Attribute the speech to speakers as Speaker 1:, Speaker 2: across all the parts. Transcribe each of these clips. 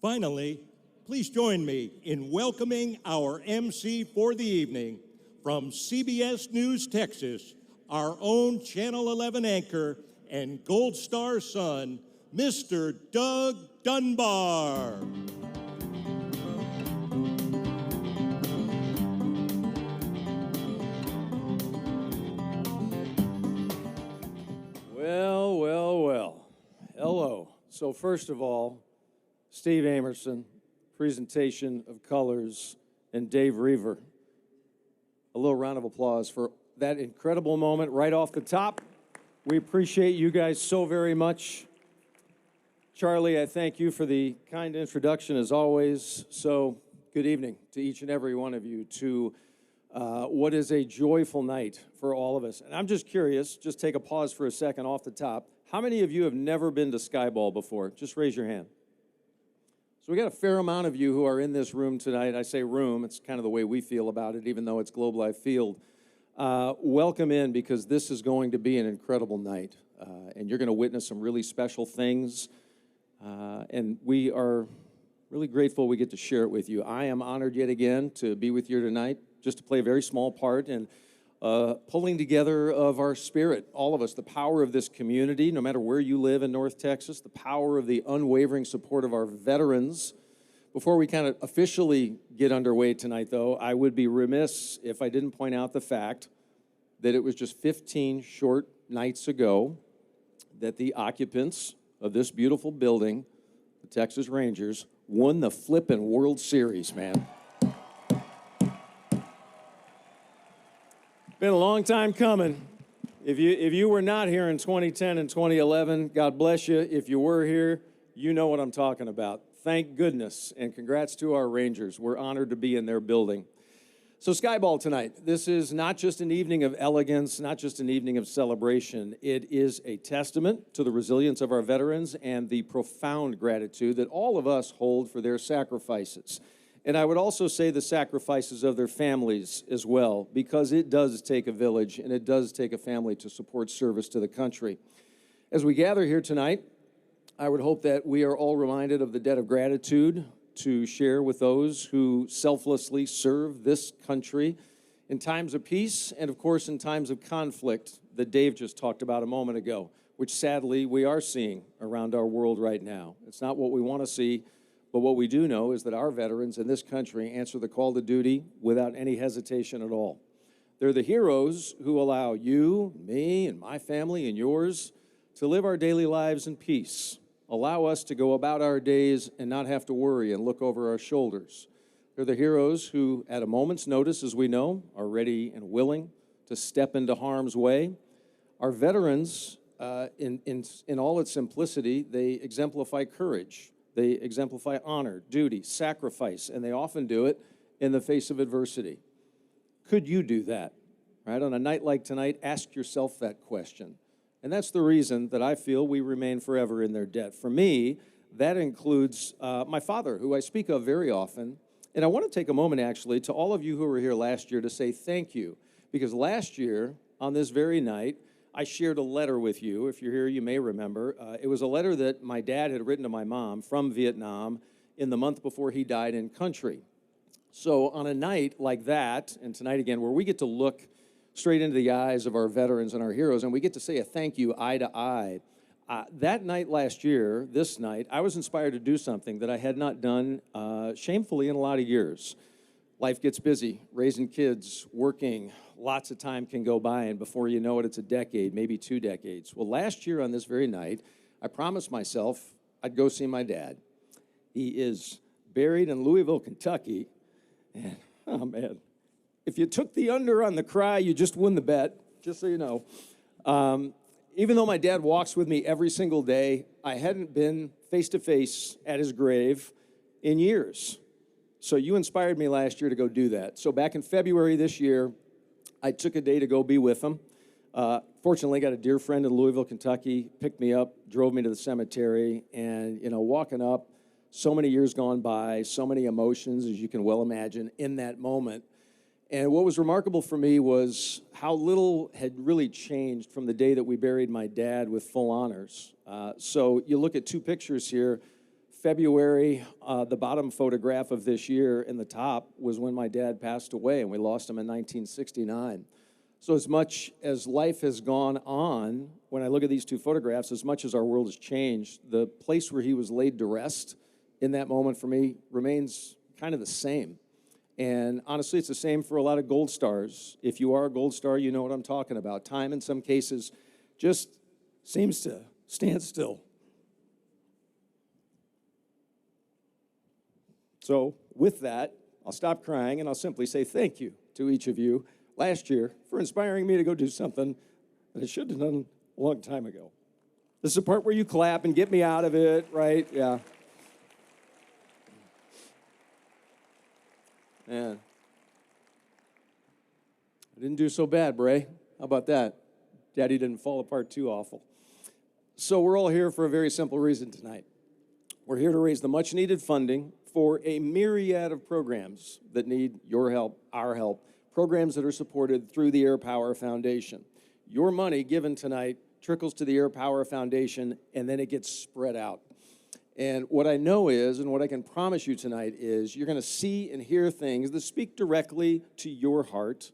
Speaker 1: Finally, please join me in welcoming our MC for the evening from CBS News Texas, our own Channel 11 anchor and Gold Star son, Mr. Doug Dunbar.
Speaker 2: Well. Hello. So first of all, Steve Amerson, presentation of colors, and Dave Reaver. A little round of applause for that incredible moment right off the top. We appreciate you guys so very much. Charlie, I thank you for the kind introduction as always. So good evening to each and every one of you to what is a joyful night for all of us. And I'm just curious, just take a pause for a second off the top. How many of you have never been to Skyball before? Just raise your hand. So we got a fair amount of you who are in this room tonight. I say room, it's kind of the way we feel about it, even though it's Globe Life Field. Welcome in, because this is going to be an incredible night. And you're going to witness some really special things. And we are really grateful we get to share it with you. I am honored yet again to be with you tonight, just to play a very small part in pulling together of our spirit, all of us, the power of this community, no matter where you live in North Texas, the power of the unwavering support of our veterans. Before we kind of officially get underway tonight, though, I would be remiss if I didn't point out the fact that it was just 15 short nights ago that the occupants of this beautiful building, the Texas Rangers, won the flippin' World Series, man. Been a long time coming. If you were not here in 2010 and 2011, God bless you. If you were here, you know what I'm talking about. Thank goodness, and congrats to our Rangers. We're honored to be in their building. So Skyball tonight, this is not just an evening of elegance, not just an evening of celebration. It is a testament to the resilience of our veterans and the profound gratitude that all of us hold for their sacrifices. And I would also say the sacrifices of their families as well, because it does take a village and it does take a family to support service to the country. As we gather here tonight, I would hope that we are all reminded of the debt of gratitude to share with those who selflessly serve this country in times of peace and, of course, in times of conflict that Dave just talked about a moment ago, which sadly we are seeing around our world right now. It's not what we want to see. But what we do know is that our veterans in this country answer the call to duty without any hesitation at all. They're the heroes who allow you, me, and my family and yours to live our daily lives in peace, allow us to go about our days and not have to worry and look over our shoulders. They're the heroes who, at a moment's notice, as we know, are ready and willing to step into harm's way. Our veterans, in all its simplicity, they exemplify courage. They exemplify honor, duty, sacrifice, and they often do it in the face of adversity. Could you do that? Right? On a night like tonight, ask yourself that question. And that's the reason that I feel we remain forever in their debt. For me, that includes my father, who I speak of very often. And I want to take a moment, actually, to all of you who were here last year to say thank you. Because last year, on this very night, I shared a letter with you. If you're here, you may remember. It was a letter that my dad had written to my mom from Vietnam in the month before he died in country. So on a night like that, and tonight again, where we get to look straight into the eyes of our veterans and our heroes, and we get to say a thank you eye to eye, that night last year, this night, I was inspired to do something that I had not done shamefully in a lot of years. Life gets busy, raising kids, working, lots of time can go by, and before you know it, it's a decade, maybe 2 decades. Well, last year on this very night, I promised myself I'd go see my dad. He is buried in Louisville, Kentucky, and, oh man, if you took the under on the cry, you just won the bet, just so you know. Even though my dad walks with me every single day, I hadn't been face-to-face at his grave in years. So you inspired me last year to go do that. So back in February this year, I took a day to go be with him. Fortunately, got a dear friend in Louisville, Kentucky, picked me up, drove me to the cemetery, and, you know, walking up, so many years gone by, so many emotions, as you can well imagine, in that moment. And what was remarkable for me was how little had really changed from the day that we buried my dad with full honors. So you look at 2 pictures here, February, the bottom photograph of this year in the top was when my dad passed away, and we lost him in 1969. So as much as life has gone on, when I look at these two photographs, as much as our world has changed, the place where he was laid to rest in that moment for me remains kind of the same. And honestly, it's the same for a lot of gold stars. If you are a gold star, you know what I'm talking about. Time, in some cases, just seems to stand still. So with that, I'll stop crying and I'll simply say thank you to each of you last year for inspiring me to go do something that I should have done a long time ago. This is the part where you clap and get me out of it, right? Yeah. Man. I didn't do so bad, Bray. How about that? Daddy didn't fall apart too awful. So we're all here for a very simple reason tonight. We're here to raise the much-needed funding for a myriad of programs that need your help, our help, programs that are supported through the Airpower Foundation. Your money given tonight trickles to the Airpower Foundation, and then it gets spread out. And what I know is, and what I can promise you tonight is, you're going to see and hear things that speak directly to your heart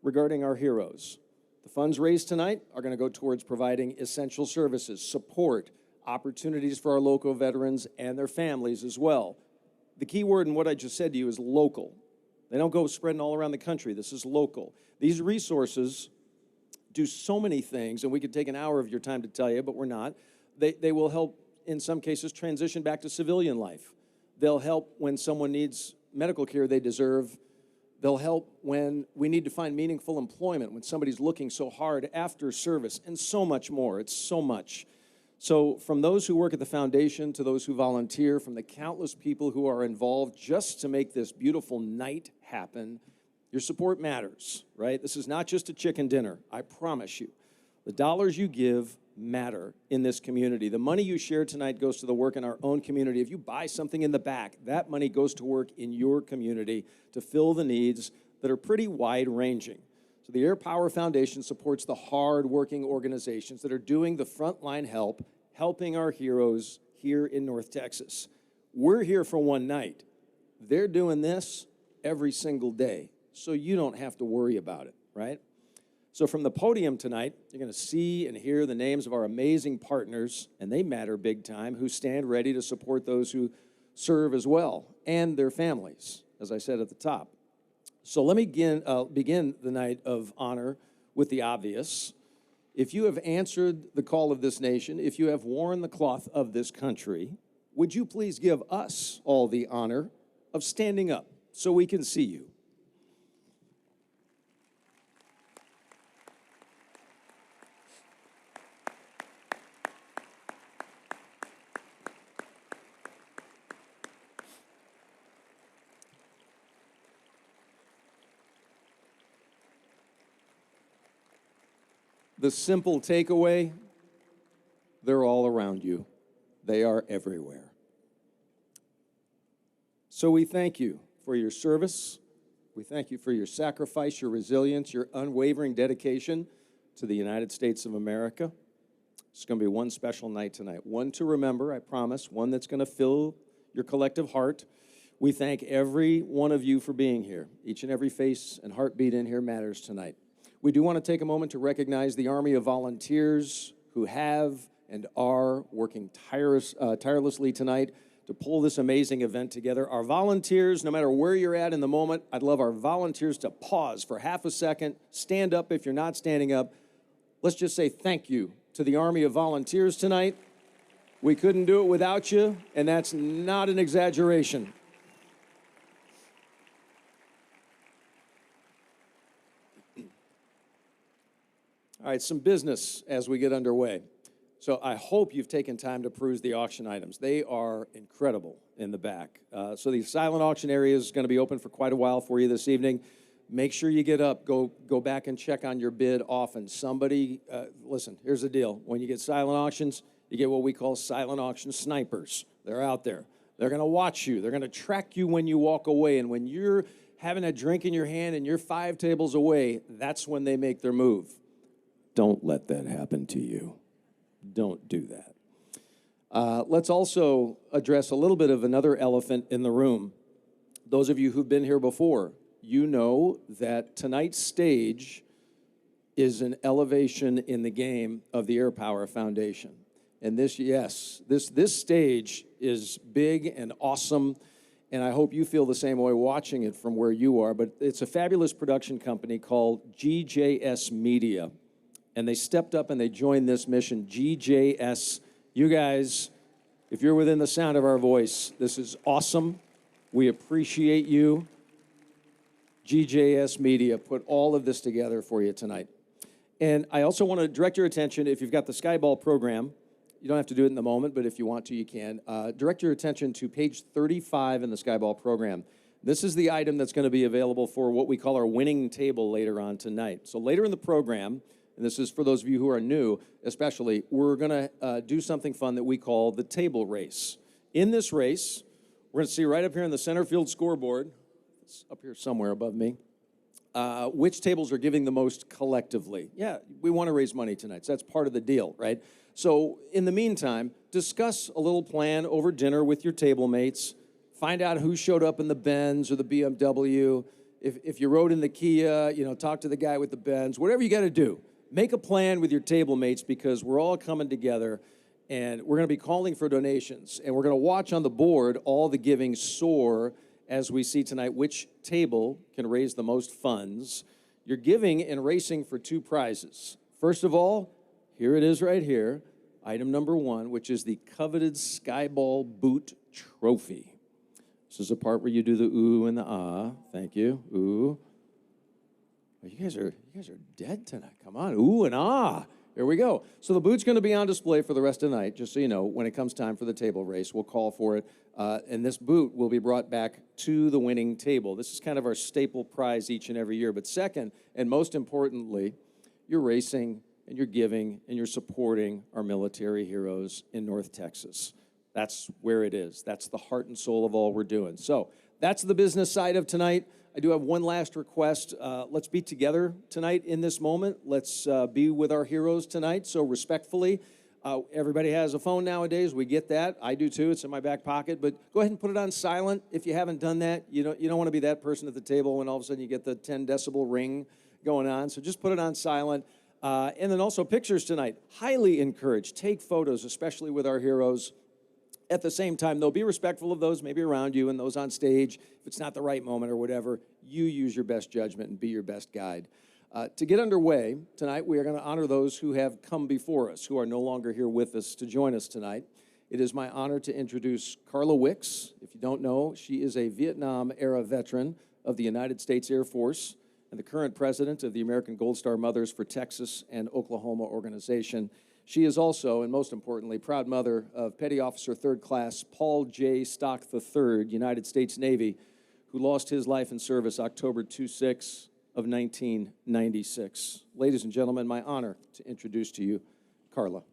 Speaker 2: regarding our heroes. The funds raised tonight are going to go towards providing essential services, support, opportunities for our local veterans and their families as well. The key word in what I just said to you is local. They don't go spreading all around the country. This is local. These resources do so many things, and we could take an hour of your time to tell you, but we're not. They will help, in some cases, transition back to civilian life. They'll help when someone needs medical care they deserve. They'll help when we need to find meaningful employment, when somebody's looking so hard after service, and so much more. It's so much. So from those who work at the foundation to those who volunteer, from the countless people who are involved just to make this beautiful night happen, your support matters, right? This is not just a chicken dinner, I promise you. The dollars you give matter in this community. The money you share tonight goes to the work in our own community. If you buy something in the back, that money goes to work in your community to fill the needs that are pretty wide-ranging. So the Airpower Foundation supports the hard-working organizations that are doing the frontline help, helping our heroes here in North Texas. We're here for one night. They're doing this every single day, so you don't have to worry about it, right? So from the podium tonight, you're going to see and hear the names of our amazing partners, and they matter big time, who stand ready to support those who serve as well, and their families, as I said at the top. So let me begin the night of honor with the obvious. If you have answered the call of this nation, if you have worn the cloth of this country, would you please give us all the honor of standing up so we can see you? The simple takeaway, they're all around you. They are everywhere. So we thank you for your service. We thank you for your sacrifice, your resilience, your unwavering dedication to the United States of America. It's going to be one special night tonight, one to remember, I promise, one that's going to fill your collective heart. We thank every one of you for being here. Each and every face and heartbeat in here matters tonight. We do want to take a moment to recognize the army of volunteers who have and are working tirelessly tonight to pull this amazing event together. Our volunteers, no matter where you're at in the moment, I'd love our volunteers to pause for half a second, stand up if you're not standing up. Let's just say thank you to the army of volunteers tonight. We couldn't do it without you, and that's not an exaggeration. All right, some business as we get underway. So I hope you've taken time to peruse the auction items. They are incredible in the back. So the silent auction area is going to be open for quite a while for you this evening. Make sure you get up, go back and check on your bid often. Somebody, listen, here's the deal. When you get silent auctions, you get what we call silent auction snipers. They're out there. They're going to watch you. They're going to track you when you walk away. And when you're having a drink in your hand and you're 5 tables away, that's when they make their move. Don't let that happen to you. Don't do that. Let's also address a little bit of another elephant in the room. Those of you who've been here before, you know that tonight's stage is an elevation in the game of the Airpower Foundation. And this stage is big and awesome, and I hope you feel the same way watching it from where you are. But it's a fabulous production company called GJS Media, and they stepped up and they joined this mission. GJS, you guys, if you're within the sound of our voice, this is awesome. We appreciate you. GJS Media put all of this together for you tonight. And I also want to direct your attention, if you've got the Skyball program, you don't have to do it in the moment, but if you want to, you can. Direct your attention to page 35 in the Skyball program. This is the item that's going to be available for what we call our winning table later on tonight. So later in the program, and this is for those of you who are new especially, we're going to do something fun that we call the table race. In this race, we're going to see right up here in the center field scoreboard, it's up here somewhere above me, which tables are giving the most collectively. Yeah, we want to raise money tonight, so that's part of the deal, right? So in the meantime, discuss a little plan over dinner with your table mates. Find out who showed up in the Benz or the BMW. If you rode in the Kia, talk to the guy with the Benz. Whatever you got to do, make a plan with your table mates, because we're all coming together, and we're going to be calling for donations. And we're going to watch on the board all the giving soar as we see tonight which table can raise the most funds. You're giving and racing for two prizes. First of all, here it is right here, item number 1, which is the coveted Skyball Boot Trophy. This is the part where you do the ooh and the ah. Thank you. Ooh. Oh, you guys are dead tonight. Come on, ooh and ah. Here we go. So the boot's going to be on display for the rest of the night, just so you know. When it comes time for the table race, we'll call for it. And this boot will be brought back to the winning table. This is kind of our staple prize each and every year. But second, and most importantly, you're racing and you're giving and you're supporting our military heroes in North Texas. That's where it is. That's the heart and soul of all we're doing. So that's the business side of tonight. I do have one last request. Let's be together tonight in this moment. Let's be with our heroes tonight. So respectfully, everybody has a phone nowadays. We get that. I do too. It's in my back pocket. But go ahead and put it on silent if you haven't done that. You don't want to be that person at the table when all of a sudden you get the 10 decibel ring going on. So just put it on silent. And then also pictures tonight. Highly encouraged. Take photos, especially with our heroes. At the same time, though, be respectful of those maybe around you and those on stage. If it's not the right moment or whatever, you use your best judgment and be your best guide. To get underway tonight, we are going to honor those who have come before us, who are no longer here with us to join us tonight. It is my honor to introduce Carla Wicks. If you don't know, she is a Vietnam-era veteran of the United States Air Force and the current president of the American Gold Star Mothers for Texas and Oklahoma organization. She is also, and most importantly, proud mother of Petty Officer 3rd Class Paul J. Stock III, United States Navy, who lost his life in service October 26 of 1996. Ladies and gentlemen, my honor to introduce to you Carla.